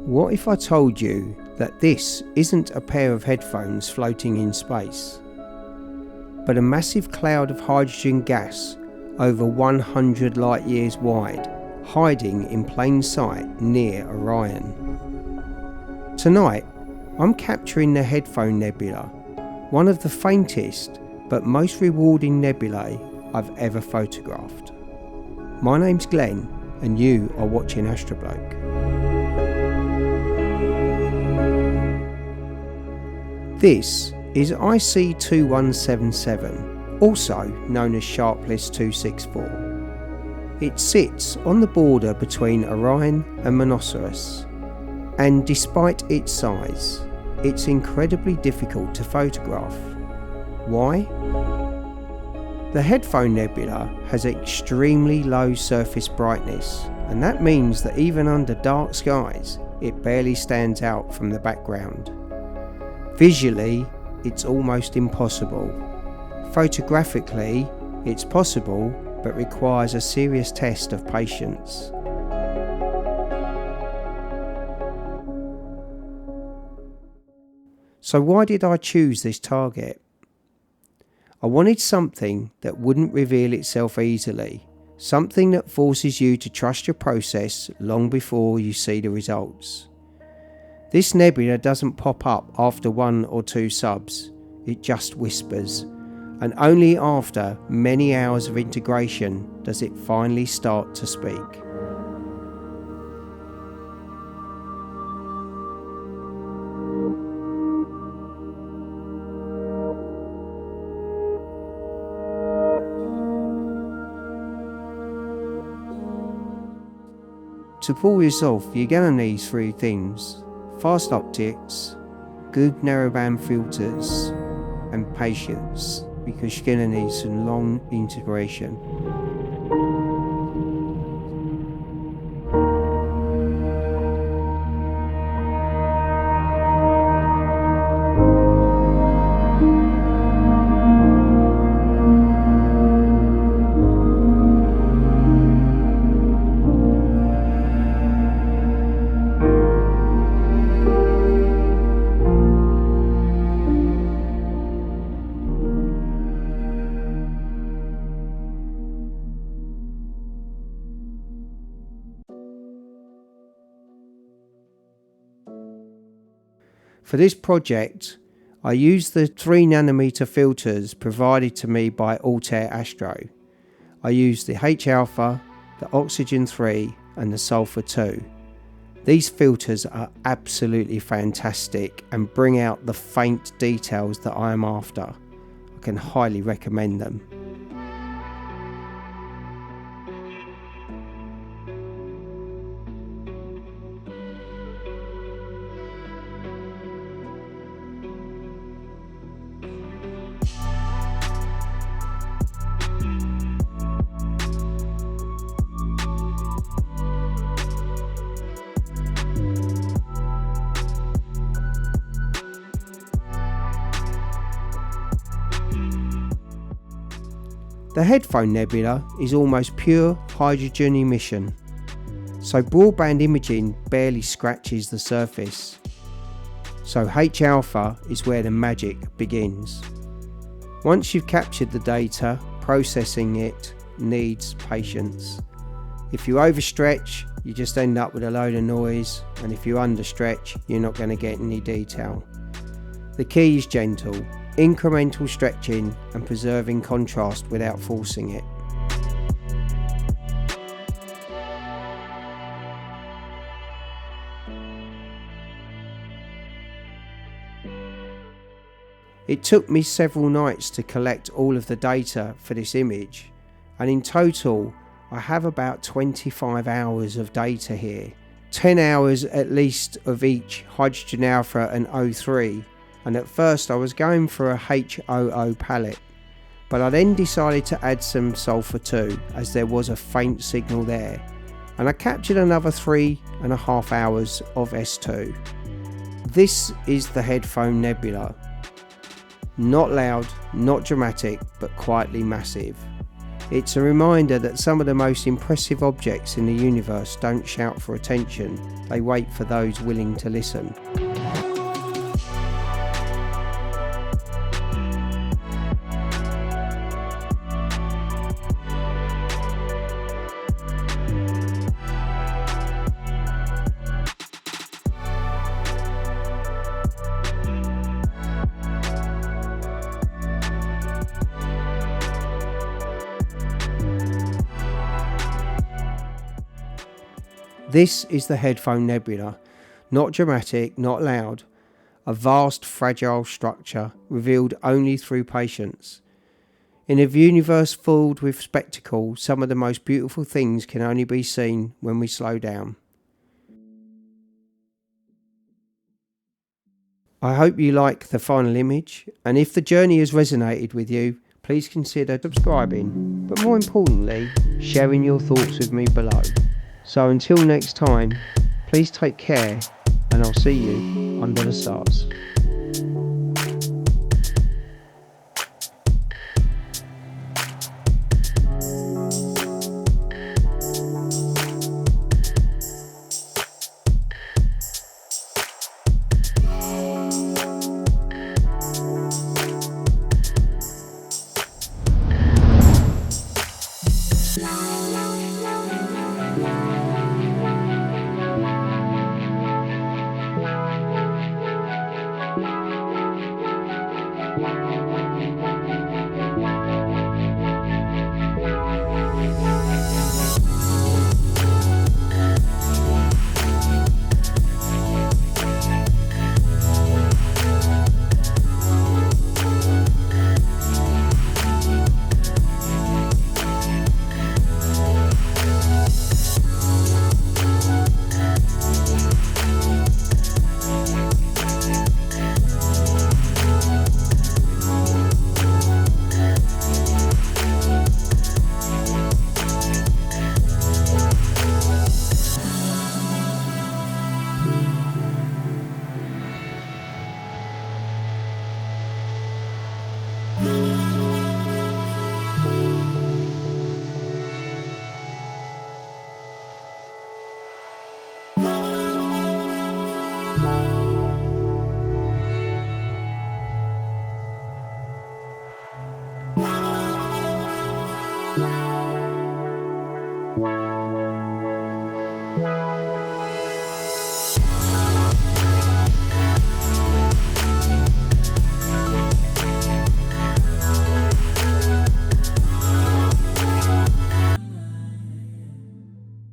What if I told you that this isn't a pair of headphones floating in space, but a massive cloud of hydrogen gas over 100 light years wide, hiding in plain sight near Orion? Tonight, I'm capturing the Headphone Nebula, one of the faintest but most rewarding nebulae I've ever photographed. My name's Glenn, and you are watching Astrobloke. This is IC2177, also known as Sharpless 264. It sits on the border between Orion and Monoceros, and despite its size, it's incredibly difficult to photograph. Why? The Headphone Nebula has extremely low surface brightness, and that means that even under dark skies, it barely stands out from the background. Visually, it's almost impossible. Photographically, it's possible, but requires a serious test of patience. So why did I choose this target? I wanted something that wouldn't reveal itself easily, something that forces you to trust your process long before you see the results. This nebula doesn't pop up after 1 or 2 subs, it just whispers, and only after many hours of integration does it finally start to speak. To pull this off, you're going to need 3 things: fast optics, good narrowband filters, and patience, because you're going to need some long integration. For this project, I used the 3nm filters provided to me by Altair Astro. I used the H-alpha, the oxygen 3 and the sulfur 2. These filters are absolutely fantastic and bring out the faint details that I am after. I can highly recommend them. The Headphone Nebula is almost pure hydrogen emission, so broadband imaging barely scratches the surface. So H-alpha is where the magic begins. Once you've captured the data, processing it needs patience. If you overstretch, you just end up with a load of noise, and if you understretch, you're not going to get any detail. The key is gentle, incremental stretching and preserving contrast without forcing it. It took me several nights to collect all of the data for this image, and in total I have about 25 hours of data here, 10 hours at least of each hydrogen alpha and O3. And at first I was going for a HOO palette, but I then decided to add some sulfur 2 as there was a faint signal there, and I captured another 3.5 hours of S2. This is the Headphone Nebula. Not loud, not dramatic, but quietly massive. It's a reminder that some of the most impressive objects in the universe don't shout for attention, they wait for those willing to listen. This is the Headphone Nebula, not dramatic, not loud, a vast fragile structure revealed only through patience. In a universe filled with spectacle, some of the most beautiful things can only be seen when we slow down. I hope you like the final image, and if the journey has resonated with you, please consider subscribing, but more importantly, sharing your thoughts with me below. So until next time, please take care, and I'll see you under the stars.